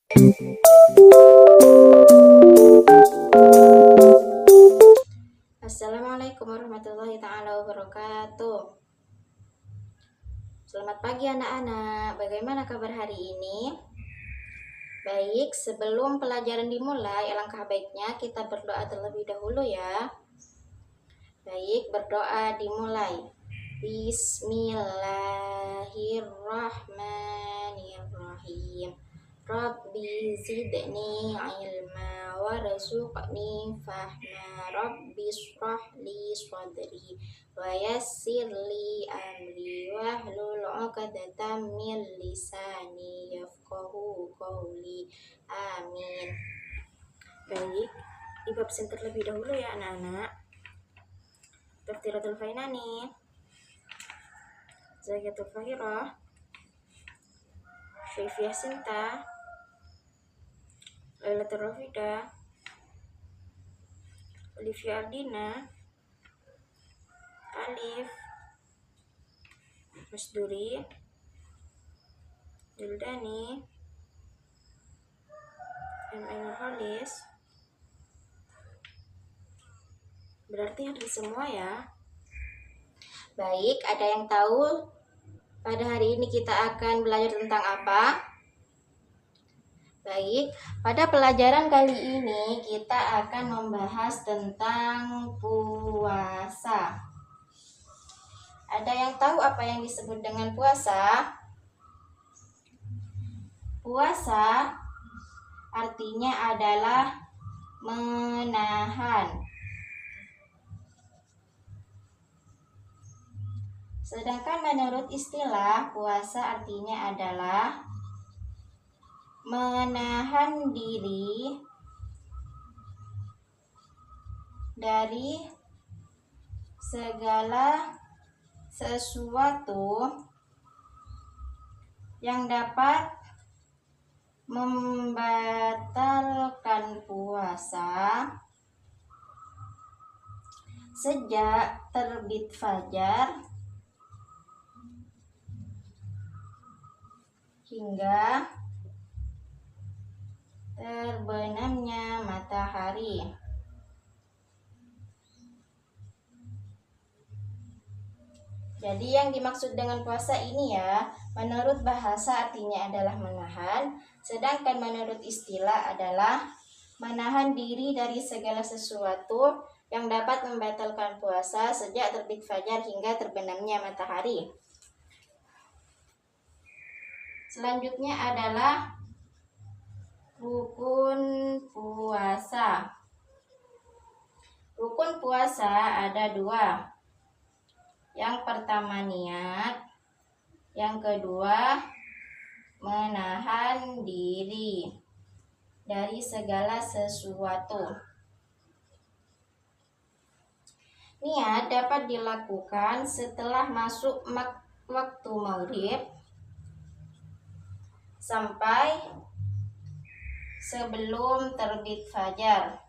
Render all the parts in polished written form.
Assalamualaikum warahmatullahi ta'ala wabarakatuh. Selamat pagi anak-anak. Bagaimana kabar hari ini? Baik, sebelum pelajaran dimulai, alangkah baiknya kita berdoa terlebih dahulu ya. Baik, berdoa dimulai. Bismillahirrahmanirrahim. Rabbi zidni ilma warzuqni fahma. Rabbi shrah li sadri wa yassir li amri wahlul 'uqdatam min lisani yafqahu qawli. Amin. Baik, di bab terlebih dahulu ya anak-anak. Tafsiratul Fainani, Zakatul Fahirah, Syaifiyah Sinta, Lailatul Rafida, Olivia Ardina, Alif, Masduri, Dildani, M.N. Halis. Berarti hadir semua ya. Baik, ada yang tahu pada hari ini kita akan belajar tentang apa? Baik, pada pelajaran kali ini kita akan membahas tentang puasa. Ada yang tahu apa yang disebut dengan puasa? Puasa artinya adalah menahan. Sedangkan menurut istilah, puasa artinya adalah menahan diri dari segala sesuatu yang dapat membatalkan puasa sejak terbit fajar hingga terbenamnya matahari. Jadi yang dimaksud dengan puasa ini ya, menurut bahasa artinya adalah menahan, sedangkan menurut istilah adalah menahan diri dari segala sesuatu yang dapat membatalkan puasa sejak terbit fajar hingga terbenamnya matahari. Selanjutnya adalah rukun puasa. Rukun puasa ada 2. Yang pertama niat, yang kedua menahan diri dari segala sesuatu. Niat dapat dilakukan setelah masuk waktu maghrib sampai sebelum terbit fajar.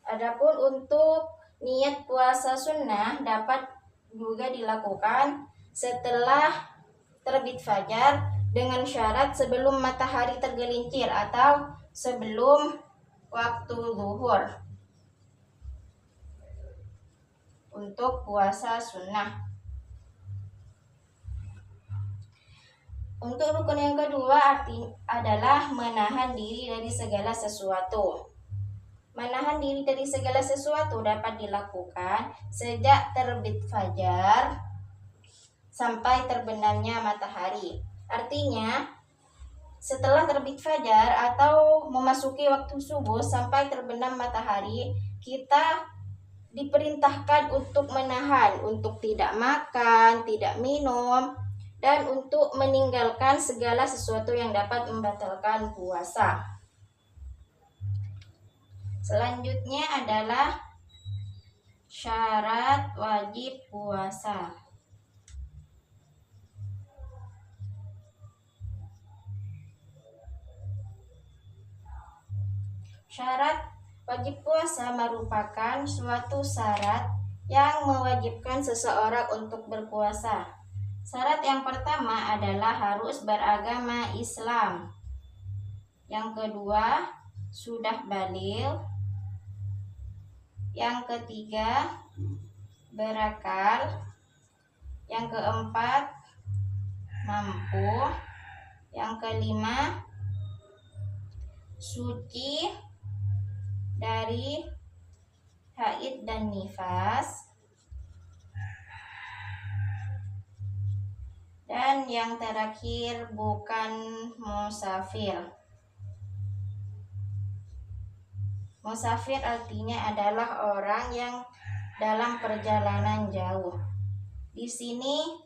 Adapun untuk niat puasa sunnah dapat juga dilakukan setelah terbit fajar dengan syarat sebelum matahari tergelincir atau sebelum waktu zuhur. Untuk puasa sunnah. Untuk rukun yang kedua adalah menahan diri dari segala sesuatu. Menahan diri dari segala sesuatu dapat dilakukan sejak terbit fajar sampai terbenamnya matahari. Artinya, setelah terbit fajar atau memasuki waktu subuh sampai terbenam matahari, kita diperintahkan untuk menahan, untuk tidak makan, tidak minum, dan untuk meninggalkan segala sesuatu yang dapat membatalkan puasa. Selanjutnya adalah syarat wajib puasa. Syarat wajib puasa merupakan suatu syarat yang mewajibkan seseorang untuk berpuasa. Syarat yang pertama adalah harus beragama Islam. Yang kedua, sudah baligh. Yang ketiga, berakal. Yang keempat, mampu. Yang kelima, suci dari haid dan nifas. Dan yang terakhir, bukan musafir. Musafir artinya adalah orang yang dalam perjalanan jauh. Di sini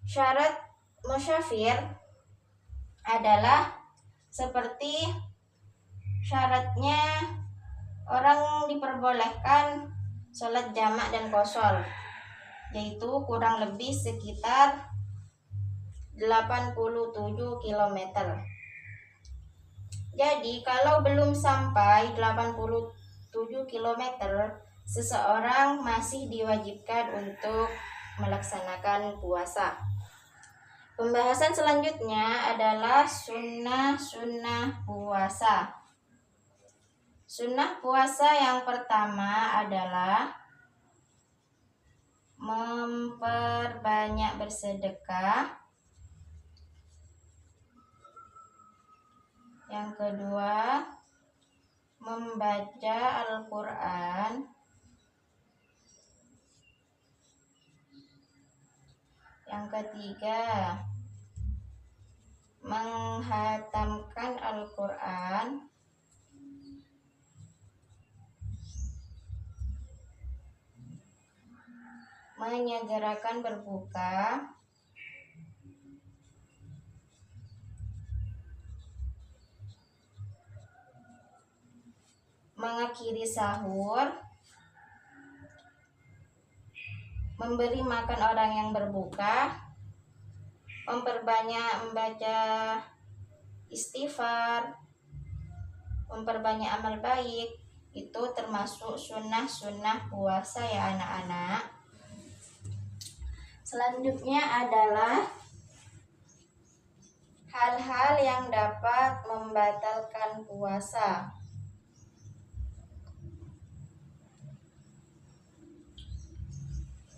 syarat musafir adalah seperti syaratnya orang diperbolehkan sholat jamak dan qashar, yaitu kurang lebih sekitar 87 km. Jadi kalau belum sampai 87 km, seseorang masih diwajibkan untuk melaksanakan puasa. Pembahasan selanjutnya adalah sunnah puasa. Sunnah puasa yang pertama adalah memperbanyak bersedekah. Yang kedua, membaca Al-Quran. Yang ketiga, menghatamkan Al-Quran. Menyegerakan berbuka. Mengakhiri sahur. Memberi makan orang yang berbuka. Memperbanyak membaca istighfar. Memperbanyak amal baik. Itu termasuk sunnah puasa ya anak-anak. Selanjutnya adalah hal-hal yang dapat membatalkan puasa.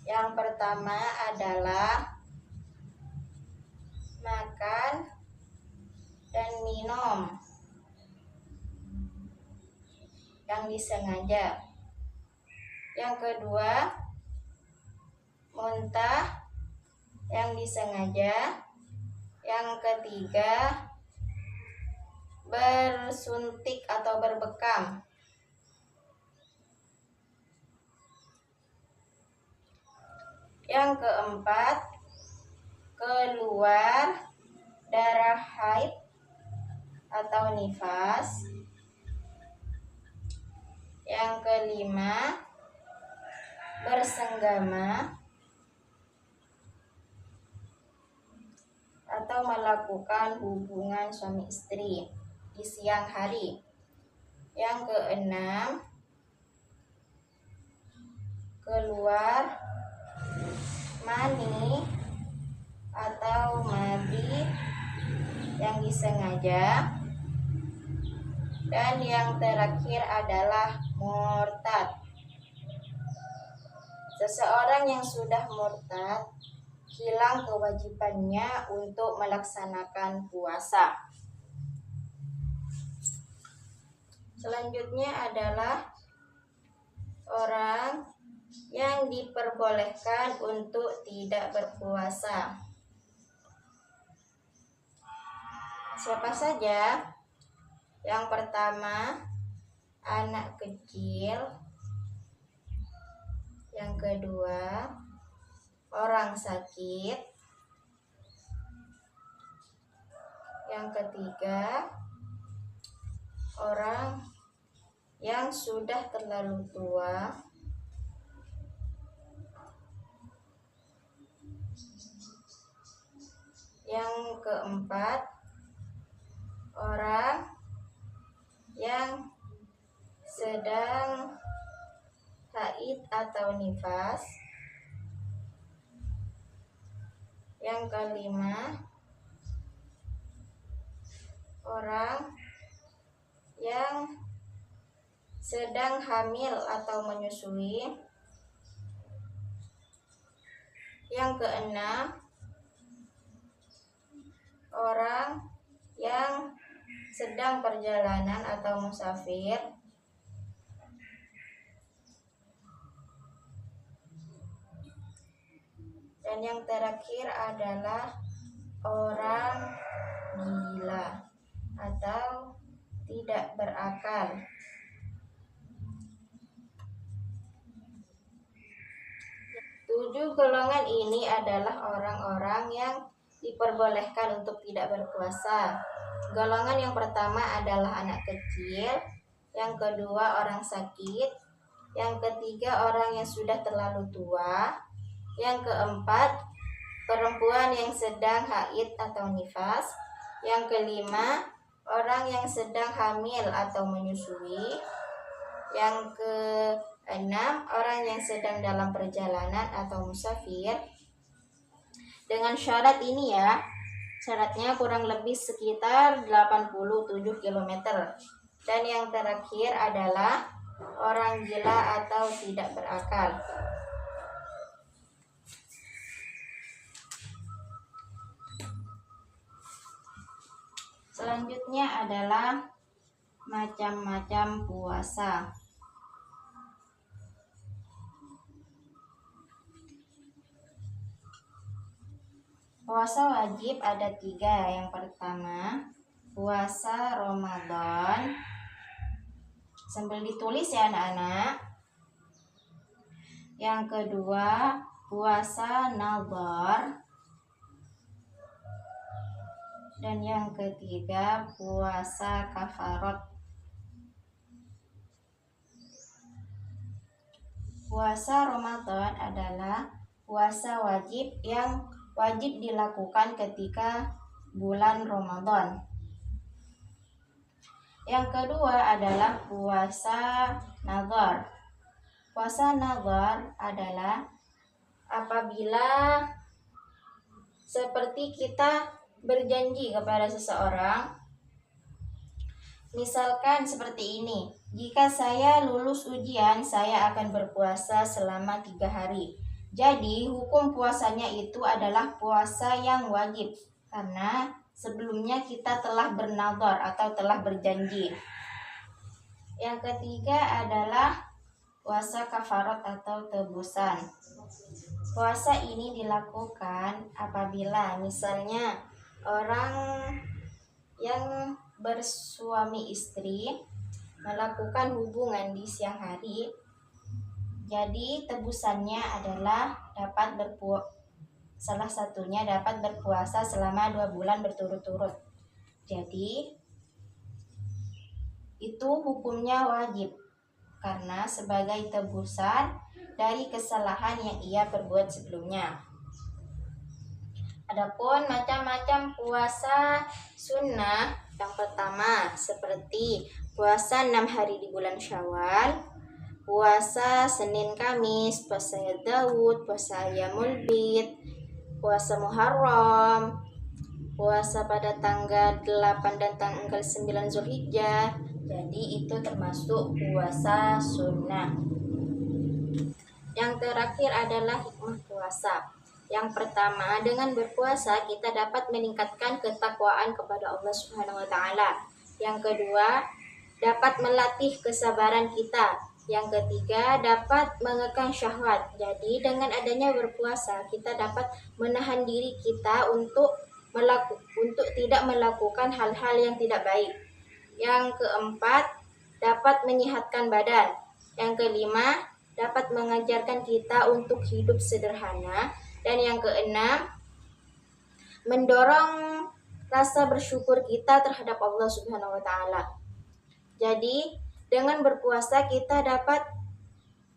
Yang pertama adalah makan dan minum yang disengaja. Yang kedua, muntah yang disengaja. Yang ketiga, bersuntik atau berbekam. Yang keempat, keluar darah haid atau nifas. Yang kelima, bersenggama atau melakukan hubungan suami istri di siang hari. Yang keenam, keluar mani atau madhi yang disengaja. Dan yang terakhir adalah murtad. Seseorang yang sudah murtad hilang kewajibannya untuk melaksanakan puasa. Selanjutnya adalah orang yang diperbolehkan untuk tidak berpuasa. Siapa saja? Yang pertama, anak kecil. Yang kedua, orang sakit. Yang ketiga, orang yang sudah terlalu tua. Yang keempat, orang yang sedang haid atau nifas. Yang kelima, orang yang sedang hamil atau menyusui. Yang keenam, orang yang sedang perjalanan atau musafir. Dan yang terakhir adalah orang gila atau tidak berakal. 7 golongan ini adalah orang-orang yang diperbolehkan untuk tidak berpuasa. Golongan yang pertama adalah anak kecil, yang kedua orang sakit, yang ketiga orang yang sudah terlalu tua, yang keempat perempuan yang sedang haid atau nifas, yang kelima orang yang sedang hamil atau menyusui, yang keenam orang yang sedang dalam perjalanan atau musafir. Dengan syarat ini ya, syaratnya kurang lebih sekitar 87 km. Dan yang terakhir adalah orang gila atau tidak berakal. Selanjutnya adalah macam-macam puasa. Puasa wajib ada 3. Yang pertama, puasa Ramadan. Sambil ditulis ya anak-anak. Yang kedua, puasa Nadhar. Dan yang ketiga, puasa kafarat. Puasa Ramadan adalah puasa wajib yang wajib dilakukan ketika bulan Ramadan. Yang kedua adalah puasa Nadhar. Puasa Nadhar adalah apabila seperti kita berjanji kepada seseorang. Misalkan seperti ini, jika saya lulus ujian, saya akan berpuasa selama 3 hari. Jadi hukum puasanya itu adalah puasa yang wajib, karena sebelumnya kita telah bernadhar atau telah berjanji. Yang ketiga adalah puasa kafarat atau tebusan. Puasa ini dilakukan apabila misalnya orang yang bersuami istri melakukan hubungan di siang hari, jadi tebusannya adalah salah satunya dapat berpuasa selama 2 bulan berturut-turut. Jadi itu hukumnya wajib karena sebagai tebusan dari kesalahan yang ia perbuat sebelumnya. Adapun macam-macam puasa sunnah, yang pertama seperti puasa 6 hari di bulan Syawal, puasa Senin Kamis, puasa Daud, puasa Ayyamul Bid, puasa Muharram, puasa pada tanggal 8 dan tanggal 9 Zulhijjah. Jadi itu termasuk puasa sunnah. Yang terakhir adalah hikmah puasa. Yang pertama, dengan berpuasa kita dapat meningkatkan ketakwaan kepada Allah Subhanahu wa taala. Yang kedua, dapat melatih kesabaran kita. Yang ketiga, dapat mengekang syahwat. Jadi dengan adanya berpuasa, kita dapat menahan diri kita untuk tidak melakukan hal-hal yang tidak baik. Yang keempat, dapat menyehatkan badan. Yang kelima, dapat mengajarkan kita untuk hidup sederhana. Dan yang keenam, mendorong rasa bersyukur kita terhadap Allah Subhanahu wa taala. Jadi, dengan berpuasa kita dapat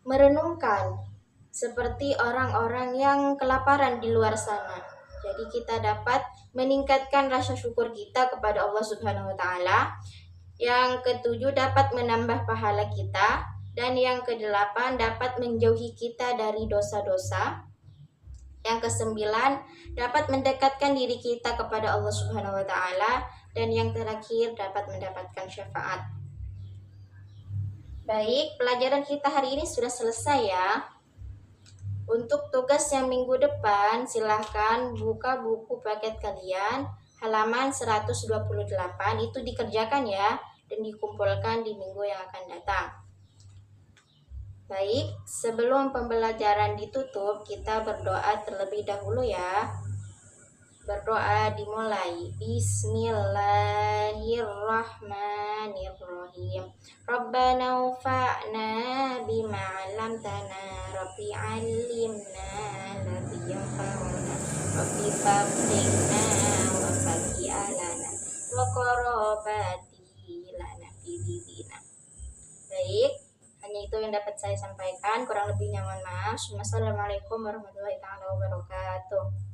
merenungkan seperti orang-orang yang kelaparan di luar sana. Jadi kita dapat meningkatkan rasa syukur kita kepada Allah Subhanahu wa taala. Yang ketujuh, dapat menambah pahala kita. Dan yang kedelapan, dapat menjauhi kita dari dosa-dosa. Yang kesembilan, dapat mendekatkan diri kita kepada Allah Subhanahu wa taala, dan yang terakhir dapat mendapatkan syafaat. Baik, pelajaran kita hari ini sudah selesai ya. Untuk tugas yang minggu depan, silahkan buka buku paket kalian halaman 128, itu dikerjakan ya dan dikumpulkan di minggu yang akan datang. Baik, sebelum pembelajaran ditutup, kita berdoa terlebih dahulu ya. Berdoa dimulai. Bismillahirrahmanirrahim. Rabbana ufa'na bima 'allamtana, Rabbi 'allimna alladhi yanfa'una, Rabbi faqihna wa faqih alana wa qarabati lana fi dinina. Baik, hanya itu yang dapat saya sampaikan. Kurang lebihnya mohon maaf. Wassalamualaikum warahmatullahi wabarakatuh.